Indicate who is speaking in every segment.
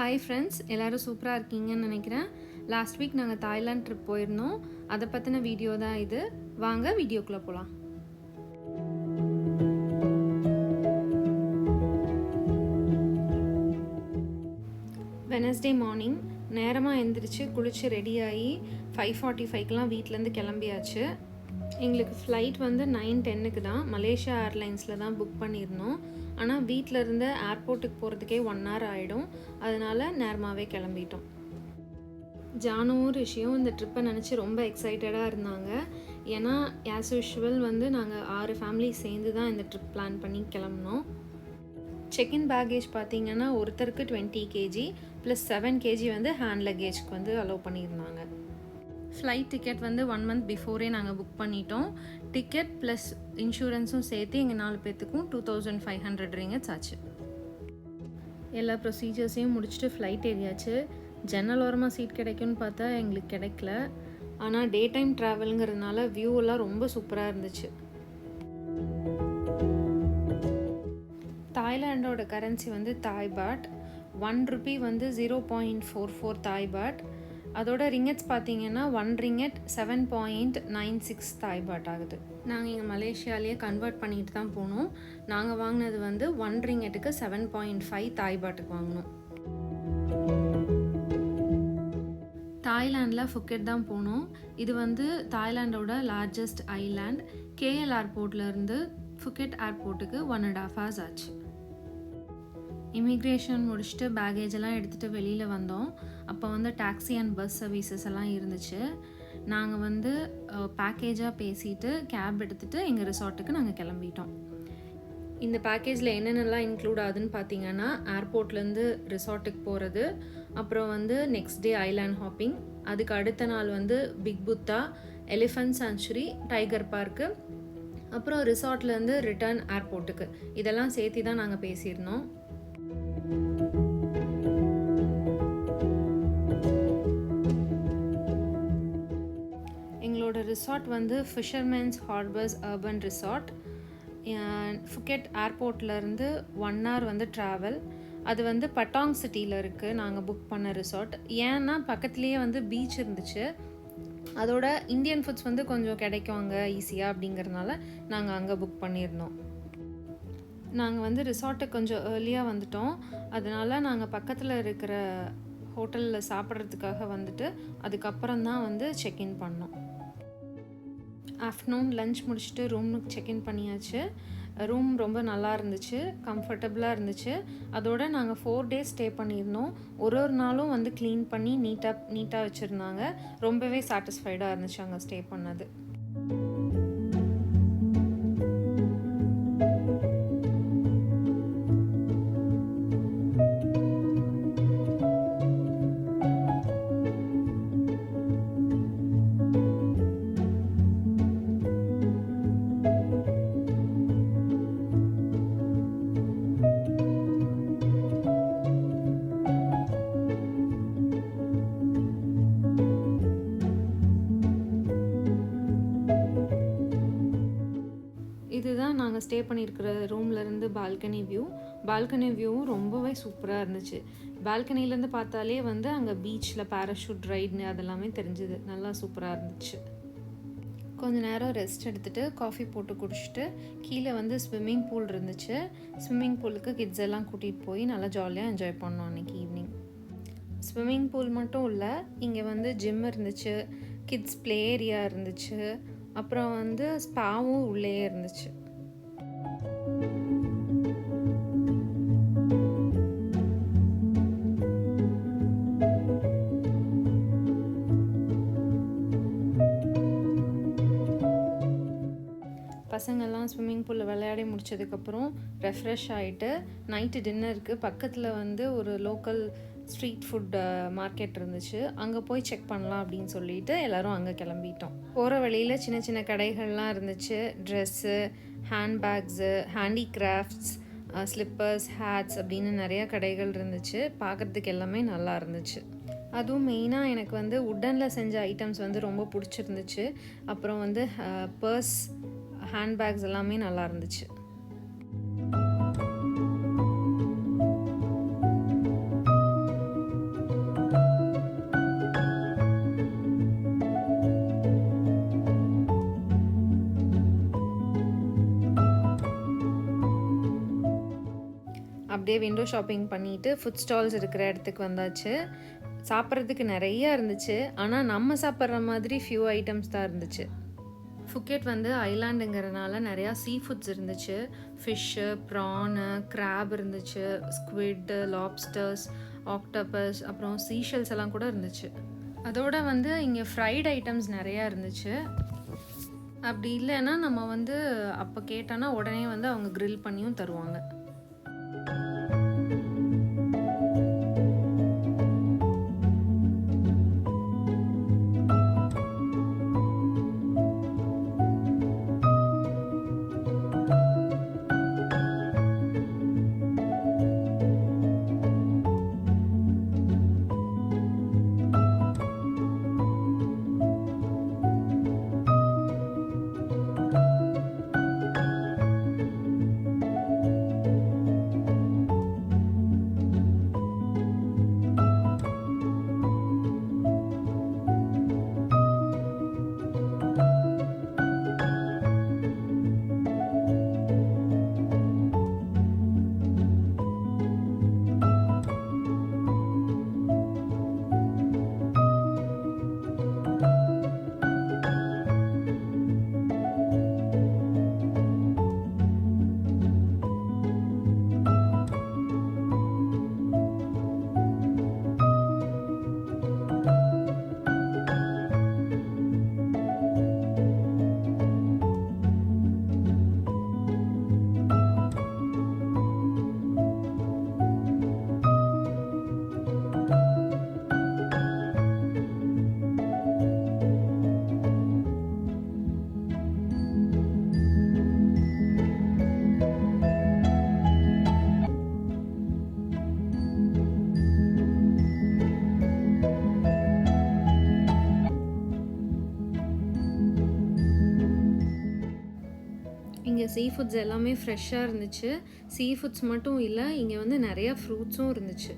Speaker 1: Hi friends, எல்லோரும் சூப்பராக இருக்கீங்கன்னு நினைக்கிறேன். லாஸ்ட் வீக் நாங்கள் தாய்லாந்து ட்ரிப் போயிருந்தோம். அதை பற்றின வீடியோ தான் இது. வாங்க வீடியோக்குள்ளே போகலாம். வெனஸ்டே மார்னிங் நேரமாக எழுந்திரிச்சு குளித்து ரெடியாகி 5:45க்கெலாம் வீட்டிலேருந்து கிளம்பியாச்சு. எங்களுக்கு ஃப்ளைட் வந்து 9:10க்கு தான் மலேசியா ஏர்லைன்ஸில் தான் புக் பண்ணியிருந்தோம். ஆனால் வீட்டில் இருந்து ஏர்போர்ட்டுக்கு போகிறதுக்கே 1 hour ஆகிடும். அதனால் நேரமாகவே கிளம்பிட்டோம். ஜானுவும் ரிஷியும் இந்த ட்ரிப்பை நினச்சி ரொம்ப எக்ஸைட்டடாக இருந்தாங்க. ஏன்னா ஆஸ் யூஷுவல் வந்து நாங்கள் 6 ஃபேமிலி சேர்ந்து தான் இந்த ட்ரிப் பிளான் பண்ணி கிளம்புனோம். செக்இன் பேக்கேஜ் பார்த்திங்கன்னா ஒருத்தருக்கு 20 kg ப்ளஸ் 7 kg வந்து ஹேண்ட் லக்கேஜ்க்கு வந்து அலோவ் பண்ணியிருந்தாங்க. ஃப்ளைட் டிக்கெட் வந்து 1 month பிஃபோரே நாங்கள் புக் பண்ணிட்டோம். டிக்கெட் ப்ளஸ் இன்சூரன்ஸும் சேர்த்து எங்கள் 4 பேர்த்துக்கும் 2500 ringgits ஆச்சு. எல்லா ப்ரொசீஜர்ஸையும் முடிச்சுட்டு ஃப்ளைட் ஏறியாச்சு. ஜன்னல் ஓரமாக சீட் கிடைக்கும்னு பார்த்தா எங்களுக்கு கிடைக்கல. ஆனால் டே டைம் ட்ராவலுங்கிறதுனால வியூவெல்லாம் ரொம்ப சூப்பராக இருந்துச்சு. தாய்லாண்டோட கரன்சி வந்து தாய் பாட். 1 rupee வந்து 0.44 தாய் பாட். அதோட ரிங்கெட்ஸ் பார்த்தீங்கன்னா 1 ringgit 7.96 தாய் பாட் ஆகுது. நாங்கள் இங்கே மலேசியாலேயே கன்வெர்ட் பண்ணிட்டு தான் போனோம். நாங்கள் வாங்கினது வந்து 1 ringgitக்கு 7.5 தாய் பாட்டுக்கு வாங்கினோம். தாய்லாண்டில் ஃபுக்கெட் தான் போனோம். இது வந்து தாய்லாண்டோட லார்ஜஸ்ட் ஐலாண்ட். KL ஏர்போர்ட்லேருந்து ஃபுக்கெட் ஏர்போர்ட்டுக்கு 1.5 hours ஆச்சு. இமிக்ரேஷன் முடிச்சுட்டு பேகேஜ் எல்லாம் எடுத்துகிட்டு வெளியில் வந்தோம். அப்போ வந்து டாக்ஸி அண்ட் பஸ் சர்வீசஸ் எல்லாம் இருந்துச்சு. நாங்கள் வந்து பேக்கேஜாக பேசிட்டு கேப் எடுத்துகிட்டு எங்கள் ரிசார்ட்டுக்கு நாங்கள் கிளம்பிட்டோம். இந்த பேக்கேஜில் என்னென்னலாம் இன்க்ளூட் ஆகுதுன்னு பார்த்தீங்கன்னா ஏர்போர்ட்லேருந்து ரிசார்ட்டுக்கு போகிறது, அப்புறம் வந்து நெக்ஸ்ட் டே ஐலாண்ட் ஹாப்பிங், அதுக்கு அடுத்த நாள் வந்து big Buddha, elephant sanctuary, tiger park, அப்புறம் ரிசார்ட்லேருந்து ரிட்டர்ன் ஏர்போர்ட்டுக்கு. இதெல்லாம் சேர்த்து தான் நாங்கள் பேசியிருந்தோம். எங்களோட ரிசார்ட் வந்து fishermen's harbours urban resort. Phuket ஏர்போர்ட்லேருந்து 1 hour வந்து ட்ராவல். அது வந்து பட்டாங் சிட்டியில் இருக்குது நாங்கள் புக் பண்ண ரிசார்ட். ஏன்னா பக்கத்துலேயே வந்து பீச் இருந்துச்சு. அதோட இந்தியன் ஃபுட்ஸ் வந்து கொஞ்சம் கிடைக்கும் அங்கே ஈஸியாக, அப்படிங்கிறதுனால நாங்கள் அங்கே புக் பண்ணியிருந்தோம். நாங்கள் வந்து ரிசார்ட்டுக்கு கொஞ்சம் ஏர்லியாக வந்துட்டோம். அதனால் நாங்கள் பக்கத்தில் இருக்கிற ஹோட்டலில் சாப்பிட்றதுக்காக வந்துட்டு அதுக்கப்புறம் தான் வந்து செக்இன் பண்ணோம். ஆஃப்டர்நூன் லன்ச் முடிச்சுட்டு ரூமுக்கு செக்இன் பண்ணியாச்சு. ரூம் ரொம்ப நல்லா இருந்துச்சு, கம்ஃபர்டபுளாக இருந்துச்சு. அதோடு நாங்கள் 4 days ஸ்டே பண்ணியிருந்தோம். ஒரு நாளும் வந்து க்ளீன் பண்ணி நீட்டாக வச்சுருந்தாங்க. ரொம்பவே சாட்டிஸ்ஃபைடாக இருந்துச்சு அங்கே ஸ்டே பண்ணது. இதுதான் நாங்கள் ஸ்டே பண்ணியிருக்கிற ரூம்லேருந்து பால்கனி வியூ. பால்கனி வியூவும் ரொம்பவே சூப்பராக இருந்துச்சு. பால்கனிலேருந்து பார்த்தாலே வந்து அங்கே பீச்சில் பேராஷூட் ரைடுன்னு அதெல்லாமே தெரிஞ்சுது. நல்லா சூப்பராக இருந்துச்சு. கொஞ்ச நேரம் ரெஸ்ட் எடுத்துகிட்டு காஃபி போட்டு குடிச்சிட்டு கீழே வந்து ஸ்விம்மிங் பூல் இருந்துச்சு. ஸ்விம்மிங் பூலுக்கு கிட்ஸ் எல்லாம் கூட்டிகிட்டு போய் நல்லா ஜாலியாக என்ஜாய் பண்ணோம் அன்றைக்கி ஈவினிங். ஸ்விம்மிங் பூல் மட்டும் இல்லை, இங்கே வந்து ஜிம் இருந்துச்சு, கிட்ஸ் ப்ளே ஏரியா இருந்துச்சு, அப்புறம் வந்து ஸ்பாவும் உள்ளே இருந்துச்சு. பசங்கள்லாம் ஸ்விம்மிங் பூலில் விளையாடி முடிச்சதுக்கப்புறம் ரெஃப்ரெஷ் ஆகிட்டு நைட்டு டின்னருக்கு பக்கத்தில் வந்து ஒரு லோக்கல் ஸ்ட்ரீட் ஃபுட் மார்க்கெட் இருந்துச்சு. அங்கே போய் செக் பண்ணலாம் அப்படின்னு சொல்லிட்டு எல்லோரும் அங்கே கிளம்பிட்டோம். போகிற வழியில் சின்ன சின்ன கடைகள்லாம் இருந்துச்சு. Dress, handbags, handicrafts, slippers, hats அப்படின்னு நிறையா கடைகள் இருந்துச்சு. பார்க்குறதுக்கு எல்லாமே நல்லா இருந்துச்சு. அதுவும் மெயினாக எனக்கு வந்து உட்டனில் செஞ்ச ஐட்டம்ஸ் வந்து ரொம்ப பிடிச்சிருந்துச்சு. அப்புறம் வந்து பர்ஸ், ஹேண்ட்பேக்ஸ் எல்லாமே நல்லா இருந்துச்சு. அப்படியே விண்டோ ஷாப்பிங் பண்ணிவிட்டு ஃபுட் ஸ்டால்ஸ் இருக்கிற இடத்துக்கு வந்தாச்சு. சாப்பிட்றதுக்கு நிறையா இருந்துச்சு, ஆனால் நம்ம சாப்பிட்ற மாதிரி ஃபியூ ஐட்டம்ஸ் தான் இருந்துச்சு. ஃபுக்கெட் வந்து ஐலாண்டுங்கிறதுனால நிறையா சீ ஃபுட்ஸ் இருந்துச்சு. ஃபிஷ்ஷு, ப்ரானு, கிராப் இருந்துச்சு, ஸ்குவிட்டு, லாப்ஸ்டர்ஸ், ஆக்டோபஸ், அப்புறம் சீஷல்ஸ் எல்லாம் கூட இருந்துச்சு. அதோட வந்து இங்கே ஃப்ரைட் ஐட்டம்ஸ் நிறையா இருந்துச்சு. அப்படி இல்லைன்னா நம்ம வந்து அப்போ கேட்டோன்னா உடனே வந்து அவங்க க்ரில் பண்ணியும் தருவாங்க. இங்கே சீ ஃபுட்ஸ் எல்லாமே ஃப்ரெஷ்ஷாக இருந்துச்சு. சீ ஃபுட்ஸ் மட்டும் இல்லை, இங்கே வந்து நிறையா ஃப்ரூட்ஸும் இருந்துச்சு.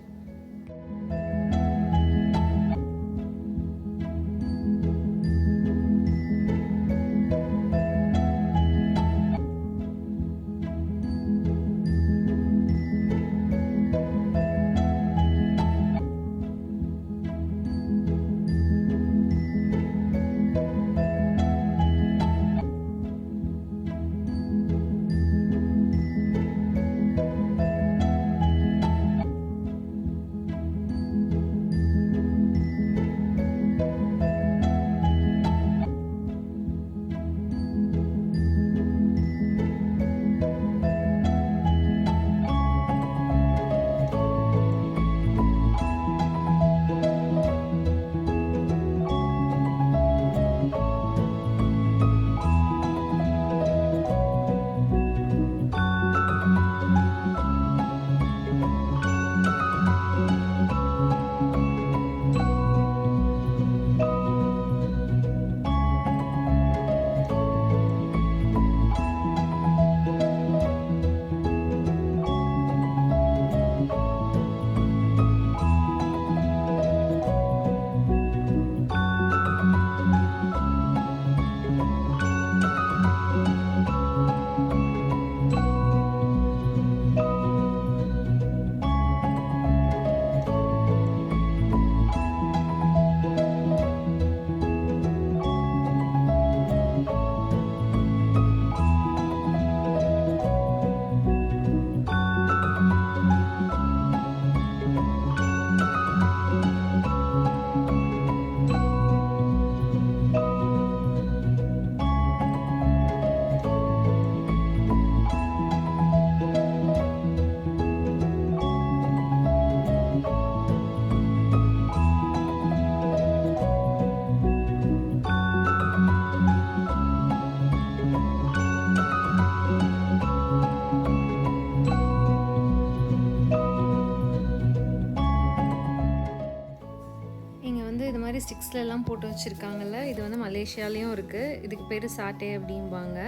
Speaker 1: மாதிரி ஸ்டிக்ஸ்லலாம் போட்டு வச்சுருக்காங்கல்ல, இது வந்து மலேசியாலேயும் இருக்குது. இதுக்கு பேர் சாட்டே அப்படிம்பாங்க.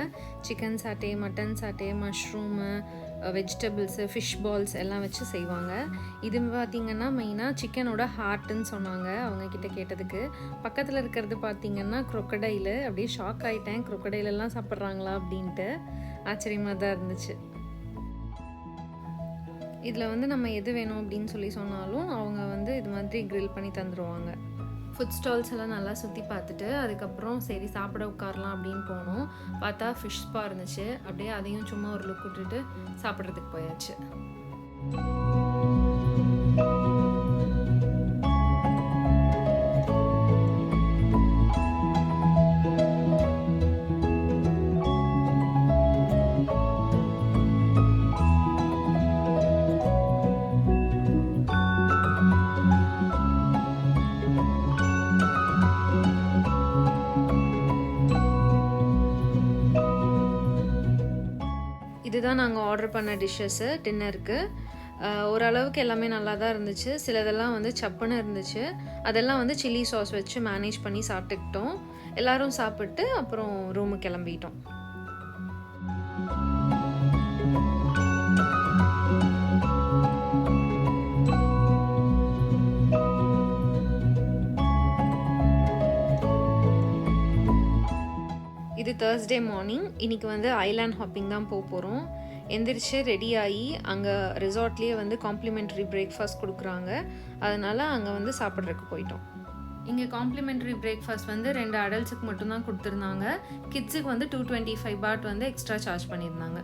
Speaker 1: சிக்கன் சாட்டே, மட்டன் சாட்டே, மஷ்ரூமு, வெஜிடபிள்ஸு, ஃபிஷ் பால்ஸ் எல்லாம் வச்சு செய்வாங்க. இது பார்த்திங்கன்னா மெயினாக சிக்கனோட ஹார்ட்டுன்னு சொன்னாங்க அவங்கக்கிட்ட கேட்டதுக்கு. பக்கத்தில் இருக்கிறது பார்த்திங்கன்னா க்ரொக்கடைலு. அப்படியே ஷாக் ஆகிட்டேன், க்ரொக்கடைலெல்லாம் சாப்பிட்றாங்களா அப்படின்ட்டு. ஆச்சரியமாக தான் இருந்துச்சு. இதில் வந்து நம்ம எது வேணும் அப்படின்னு சொல்லி சொன்னாலும் அவங்க வந்து இது மாதிரி க்ரில் பண்ணி தந்துடுவாங்க. ஃபுட் ஸ்டால்ஸ் எல்லாம் நல்லா சுற்றி பார்த்துட்டு அதுக்கப்புறம் சரி சாப்பிட உட்காரலாம் அப்படின்னு போனோம். பார்த்தா ஃபிஷ் ஸ்பா இருந்துச்சு. அப்படியே அதையும் சும்மா ஒரு லுக் விட்டுட்டு சாப்பிட்றதுக்கு போயாச்சு. இதுதான் நாங்கள் ஆர்டர் பண்ண டிஷ்ஷஸ்ஸு டின்னருக்கு. ஓரளவுக்கு எல்லாமே நல்லா தான் இருந்துச்சு. சிலதெல்லாம் வந்து சப்புன்னு இருந்துச்சு. அதெல்லாம் வந்து சில்லி சாஸ் வச்சு மேனேஜ் பண்ணி சாப்பிட்டுக்கிட்டோம். எல்லோரும் சாப்பிட்டு அப்புறம் ரூமுக்கு கிளம்பிட்டோம். இது Thursday மார்னிங். இன்றைக்கி வந்து ஐலாண்ட் ஹாப்பிங் தான் போகிறோம். எந்திரிச்சு ரெடி ஆகி அங்கே ரிசார்ட்லேயே வந்து காம்ப்ளிமெண்ட்ரி பிரேக்ஃபாஸ்ட் கொடுக்குறாங்க. அதனால் அங்கே வந்து சாப்பிட்றதுக்கு போயிட்டோம். இங்கே காம்ப்ளிமெண்ட்ரி பிரேக்ஃபாஸ்ட் வந்து 2 அடல்ட்ஸுக்கு மட்டும்தான் கொடுத்துருந்தாங்க. கிட்ஸுக்கு வந்து 225 பாட் வந்து எக்ஸ்ட்ரா சார்ஜ் பண்ணியிருந்தாங்க.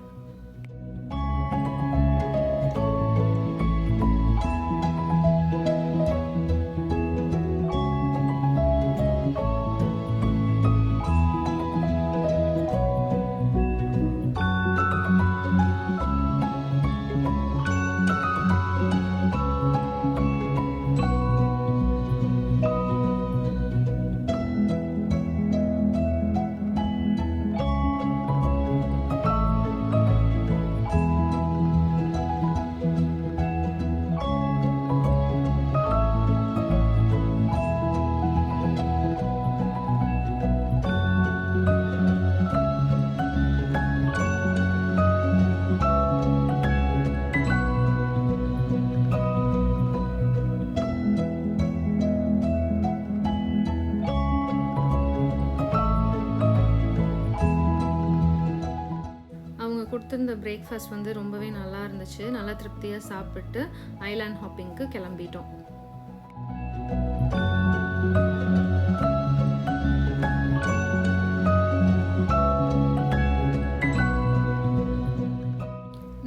Speaker 1: கொடுத்துருந்த பிரேக்ஃபாஸ்ட் வந்து ரொம்பவே நல்லா இருந்துச்சு. நல்லா திருப்தியாக சாப்பிட்டு ஐலாண்ட் ஹாப்பிங்க்கு கிளம்பிட்டோம்.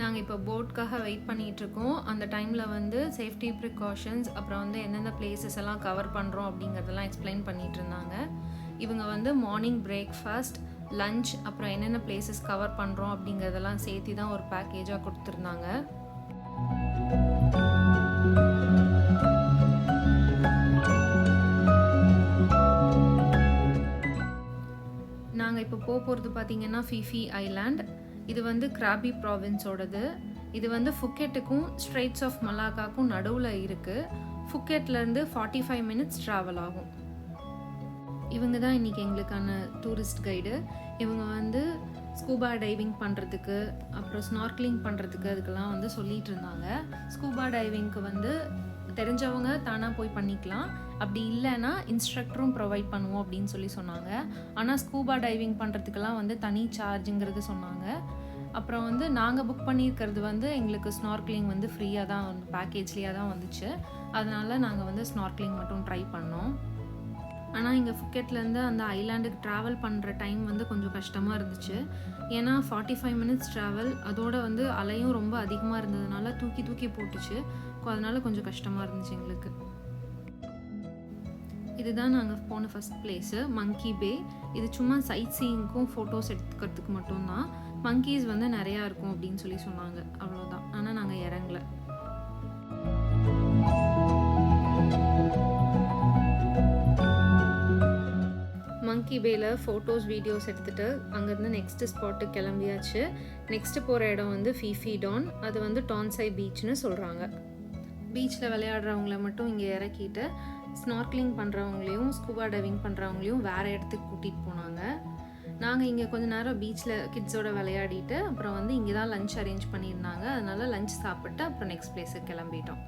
Speaker 1: நாங்கள் இப்போ போட்காக வெயிட் பண்ணிகிட்ருக்கோம். அந்த டைமில் வந்து சேஃப்டி ப்ரிகாஷன்ஸ் அப்புறம் வந்து எந்தெந்த பிளேசஸ் எல்லாம் கவர் பண்ணுறோம் அப்படிங்கிறதெல்லாம் எக்ஸ்பிளைன் பண்ணிகிட்டு இருந்தாங்க. இவங்க வந்து மார்னிங் பிரேக்ஃபாஸ்ட், லஞ்ச் அப்புறம் என்னென்ன பிளேசஸ் கவர் பண்ணுறோம் அப்படிங்கிறதெல்லாம் சேர்த்து தான் ஒரு பேக்கேஜாக கொடுத்துருந்தாங்க. நாங்கள் இப்போ போகிறது பார்த்திங்கன்னா ஃபிஃபி ஐலாண்ட். இது வந்து கிராபி ப்ராவின்ஸோடது. இது வந்து ஃபுக்கெட்டுக்கும் ஸ்ட்ரெய்ட்ஸ் ஆஃப் மலாக்காக்கும் நடுவில் இருக்குது. ஃபுக்கெட்லேருந்து 45 மினிட்ஸ் ட்ராவல் ஆகும். இவங்க தான் இன்றைக்கி எங்களுக்கான டூரிஸ்ட் கைடு. இவங்க வந்து ஸ்கூபா டைவிங் பண்ணுறதுக்கு அப்புறம் ஸ்னார்க்லிங் பண்ணுறதுக்கு அதுக்கெல்லாம் வந்து சொல்லிகிட்டு இருந்தாங்க. ஸ்கூபா டைவிங்க்கு வந்து தெரிஞ்சவங்க தானாக போய் பண்ணிக்கலாம், அப்படி இல்லைன்னா இன்ஸ்ட்ரக்டரும் ப்ரொவைட் பண்ணுவோம் அப்படின்னு சொன்னாங்க. ஆனால் ஸ்கூபா டைவிங் பண்ணுறதுக்கெல்லாம் வந்து தனி சார்ஜுங்கிறது சொன்னாங்க. அப்புறம் வந்து நாங்கள் புக் பண்ணியிருக்கிறது வந்து எங்களுக்கு ஸ்னார்க்லிங் வந்து ஃப்ரீயாக தான் பேக்கேஜ்லேயே தான் வந்துச்சு. அதனால் நாங்கள் வந்து ஸ்னார்க்லிங் மட்டும் ட்ரை பண்ணோம். ஆனால் இங்கே ஃபுக்கெட்லேருந்து அந்த ஐலாண்டுக்கு ட்ராவல் பண்ணுற டைம் வந்து கொஞ்சம் கஷ்டமாக இருந்துச்சு. ஏன்னா 45 மினிட்ஸ் ட்ராவல், அதோடு வந்து அலையும் ரொம்ப அதிகமாக இருந்ததுனால தூக்கி போட்டுச்சு. அதனால் கொஞ்சம் கஷ்டமாக இருந்துச்சு எங்களுக்கு. இதுதான் நாங்கள் போன ஃபஸ்ட் பிளேஸு மங்கி பே. இது சும்மா சைட் சீயிங்க்கும் ஃபோட்டோஸ் எடுத்துக்கிறதுக்கு மட்டும்தான். மங்கீஸ் வந்து நிறையா இருக்கும் அப்படின்னு சொன்னாங்க, அவ்வளோதான். ஆனால் நாங்கள் இறங்கல. மங்கி பேல ஃபோட்டோஸ் வீடியோஸ் எடுத்துகிட்டு அங்கேருந்து நெக்ஸ்ட்டு ஸ்பாட்டுக்கு கிளம்பியாச்சு. நெக்ஸ்ட்டு போகிற இடம் வந்து ஃபிஃபி டான். அது வந்து டான்சை பீச்னு சொல்கிறாங்க. பீச்சில் விளையாடுறவங்கள மட்டும் இங்கே இறக்கிட்டு ஸ்னார்க்லிங் பண்ணுறவங்களையும் ஸ்கூபா டைவிங் பண்ணுறவங்களையும் வேறு இடத்துக்கு கூட்டிகிட்டு போனாங்க. நாங்கள் இங்கே கொஞ்சம் நேரம் பீச்சில் கிட்ஸோட விளையாடிட்டு அப்புறம் வந்து இங்கே தான் லஞ்ச் அரேஞ்ச் பண்ணியிருந்தாங்க. அதனால் லஞ்ச் சாப்பிட்டு அப்புறம் நெக்ஸ்ட் பிளேஸுக்கு கிளம்பிட்டோம்.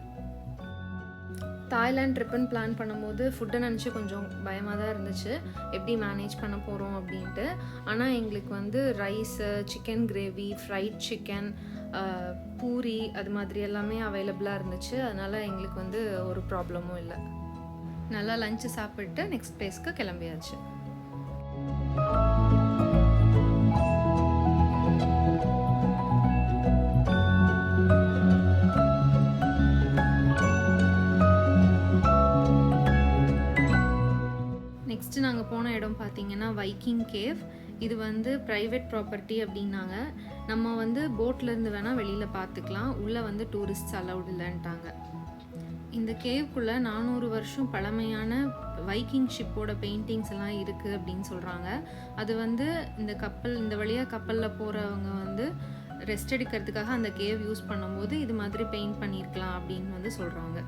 Speaker 1: தாய்லாந்து ட்ரிப்புன்னு பிளான் பண்ணும்போது ஃபுட்டை நினச்சி கொஞ்சம் பயமாக தான் இருந்துச்சு, எப்படி மேனேஜ் பண்ண போகிறோம் அப்படின்ட்டு. ஆனால் எங்களுக்கு வந்து rice, chicken gravy, fried chicken, puri அது மாதிரி எல்லாமே அவைலபிளாக இருந்துச்சு. அதனால் எங்களுக்கு வந்து ஒரு ப்ராப்ளமும் இல்லை. நல்லா லஞ்சு சாப்பிட்டு நெக்ஸ்ட் பிளேஸ்க்கு கிளம்பியாச்சு. நெக்ஸ்ட்டு நாங்கள் போன இடம் பார்த்திங்கன்னா வைக்கிங் கேவ். இது வந்து ப்ரைவேட் ப்ராப்பர்ட்டி அப்படின்னாங்க. நம்ம வந்து போட்லேருந்து வேணால் வெளியில் பார்த்துக்கலாம், உள்ளே வந்து டூரிஸ்ட்ஸ் அலவுட் இல்லைன்ட்டாங்க. இந்த கேவ்க்குள்ளே 400 வருஷம் பழமையான வைக்கிங் ஷிப்போட பெயிண்டிங்ஸ் எல்லாம் இருக்குது அப்படின்னு சொல்கிறாங்க. அது வந்து இந்த வழியாக கப்பலில் போகிறவங்க வந்து ரெஸ்ட் எடுக்கிறதுக்காக அந்த கேவ் யூஸ் பண்ணும்போது இது மாதிரி பெயிண்ட் பண்ணியிருக்கலாம் அப்படின்னு வந்து சொல்கிறாங்க.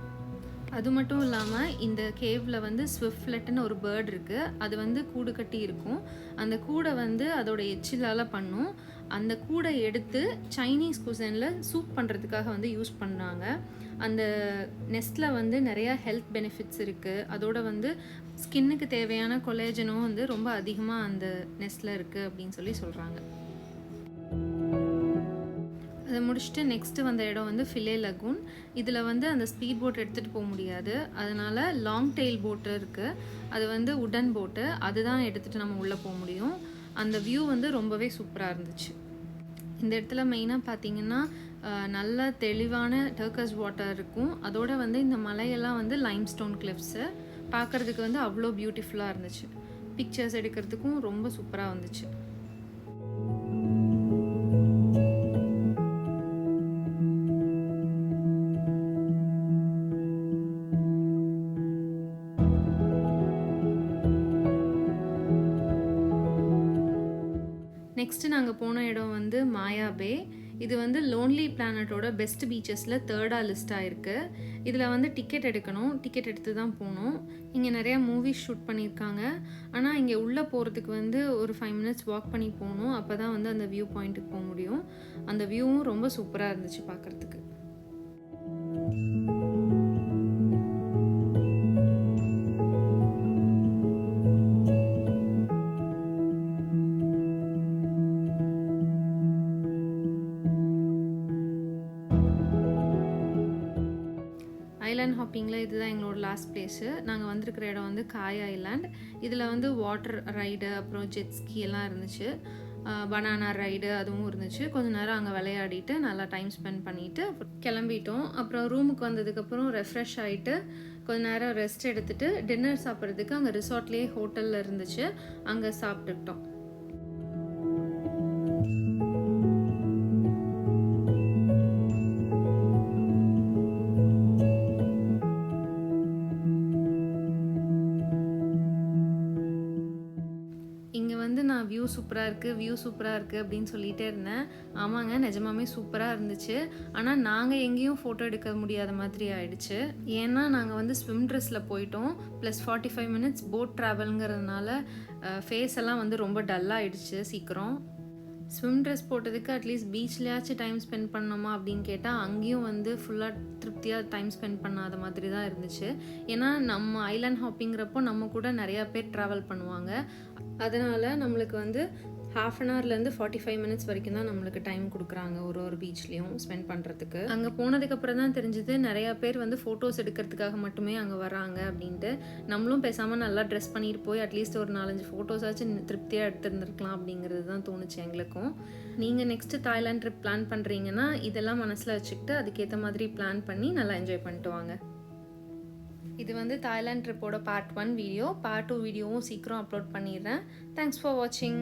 Speaker 1: அது மட்டும் இல்லாமல் இந்த கேவில் வந்து ஸ்விஃப்ட்லெட்னு ஒரு பேர்டு இருக்குது. அது வந்து கூடு கட்டி இருக்கும். அந்த கூடை வந்து அதோட எச்சிலால் பண்ணும். அந்த கூடை எடுத்து சைனீஸ் குசனில் சூப் பண்ணுறதுக்காக வந்து யூஸ் பண்ணாங்க. அந்த நெஸ்ட்டில் வந்து நிறையா ஹெல்த் பெனிஃபிட்ஸ் இருக்குது. அதோட வந்து ஸ்கின்னுக்கு தேவையான கொலேஜனும் வந்து ரொம்ப அதிகமாக அந்த நெஸ்ட்டில் இருக்குது அப்படின்னு சொல்கிறாங்க. அதை முடிச்சுட்டு நெக்ஸ்ட்டு வந்த இடம் வந்து ஃபிலே லகூன். இதில் வந்து அந்த ஸ்பீட் போட் எடுத்துகிட்டு போக முடியாது, அதனால் லாங் டெயில் போட்டு இருக்குது. அது வந்து உடன் போட்டு, அதுதான் எடுத்துகிட்டு நம்ம உள்ளே போக முடியும். அந்த வியூ வந்து ரொம்பவே சூப்பராக இருந்துச்சு. இந்த இடத்துல மெயினாக பார்த்திங்கன்னா நல்ல தெளிவான டர்க்கஸ் வாட்டர் இருக்கும். அதோட வந்து இந்த மலையெல்லாம் வந்து லைம்ஸ்டோன் கிளிஃப்ஸு பார்க்குறதுக்கு வந்து அவ்வளோ பியூட்டிஃபுல்லாக இருந்துச்சு. பிக்சர்ஸ் எடுக்கிறதுக்கும் ரொம்ப சூப்பராக வந்துச்சு. நெக்ஸ்ட்டு நாங்கள் போன இடம் வந்து மாயா பே. இது வந்து லோன்லி பிளானட்டோட பெஸ்ட் பீச்சஸில் 3rd லிஸ்ட் ஆகிருக்கு. இதில் வந்து டிக்கெட் எடுக்கணும், டிக்கெட் எடுத்து தான் போகணும். இங்கே நிறையா மூவிஸ் ஷூட் பண்ணியிருக்காங்க. ஆனால் இங்கே உள்ளே போகிறதுக்கு வந்து ஒரு 5 மினிட்ஸ் வாக் பண்ணி போகணும். அப்போ தான் வந்து அந்த வியூ பாயிண்ட்டுக்கு போக முடியும். அந்த வியூவும் ரொம்ப சூப்பராக இருந்துச்சு பார்க்குறதுக்கு. ஐலாண்ட் ஹாப்பிங்கில் இதுதான் எங்களோட லாஸ்ட் பிளேஸு. நாங்கள் வந்திருக்கிற இடம் வந்து காய் ஐலாண்ட். இதில் வந்து வாட்டர் ரைடு, அப்புறம் ஜெட்ஸ்கி எல்லாம் இருந்துச்சு. பனானா ரைடு அதுவும் இருந்துச்சு. கொஞ்சம் நேரம் அங்கே விளையாடிட்டு நல்லா டைம் ஸ்பெண்ட் பண்ணிவிட்டு கிளம்பிட்டோம். அப்புறம் ரூமுக்கு வந்ததுக்கப்புறம் ரெஃப்ரெஷ் ஆகிட்டு கொஞ்சம் நேரம் ரெஸ்ட் எடுத்துகிட்டு டின்னர் சாப்பிட்றதுக்கு அங்கே ரிசார்ட்லேயே ஹோட்டலில் இருந்துச்சு, அங்கே சாப்பிட்டுக்கிட்டோம். இங்கே வந்து நான் வியூ சூப்பராக இருக்குது அப்படின்னு சொல்லிகிட்டே இருந்தேன். ஆமாங்க, நிஜமாமே சூப்பராக இருந்துச்சு. ஆனால் நாங்கள் எங்கேயும் ஃபோட்டோ எடுக்க முடியாத மாதிரி ஆயிடுச்சு. ஏன்னா நாங்கள் வந்து ஸ்விம் ட்ரெஸ்ஸில் போயிட்டோம். ப்ளஸ் 45 மினிட்ஸ் போட் ட்ராவலுங்கிறதுனால ஃபேஸ் எல்லாம் வந்து ரொம்ப டல்லாகிடுச்சு சீக்கிரம். ஸ்விம் ட்ரெஸ் போட்டதுக்கு அட்லீஸ்ட் பீச்லேயாச்சும் டைம் ஸ்பெண்ட் பண்ணோமா அப்படின்னு கேட்டால் அங்கேயும் வந்து ஃபுல்லாக திருப்தியாக டைம் ஸ்பெண்ட் பண்ணாத மாதிரி தான் இருந்துச்சு. ஏன்னா நம்ம ஐலாண்ட் ஹாப்பிங்கிறப்போ நம்ம கூட நிறையா பேர் ட்ராவல் பண்ணுவாங்க. அதனால் நம்மளுக்கு வந்து 1/2 ஹவர்லேருந்து 45 மினிட்ஸ் வரைக்கும் தான் நம்மளுக்கு டைம் கொடுக்குறாங்க ஒரு பீச்லேயும் ஸ்பெண்ட் பண்ணுறதுக்கு. அங்கே போனதுக்கப்புறம் தான் தெரிஞ்சுது நிறையா பேர் வந்து ஃபோட்டோஸ் எடுக்கிறதுக்காக மட்டுமே அங்கே வராங்க அப்படின்ட்டு. நம்மளும் பேசாமல் நல்லா ட்ரெஸ் பண்ணிட்டு போய் அட்லீஸ்ட் ஒரு 4-5 ஃபோட்டோஸாச்சும் திருப்தியாக எடுத்துருந்துருக்கலாம் அப்படிங்கிறது தான் தோணுச்சு எங்களுக்கும். நீங்கள் நெக்ஸ்ட்டு தாய்லாந்து ட்ரிப் பிளான் பண்ணுறீங்கன்னா இதெல்லாம் மனசில் வச்சுக்கிட்டு அதுக்கேற்ற மாதிரி பிளான் பண்ணி நல்லா என்ஜாய் பண்ணிட்டு வாங்க. இது வந்து தாய்லாந்து ட்ரிப்போட பார்ட் 1 வீடியோ. பார்ட் 2 வீடியோவும் சீக்கிரம் அப்லோட் பண்ணிடுறேன். தேங்க்ஸ் ஃபார் வாட்சிங்.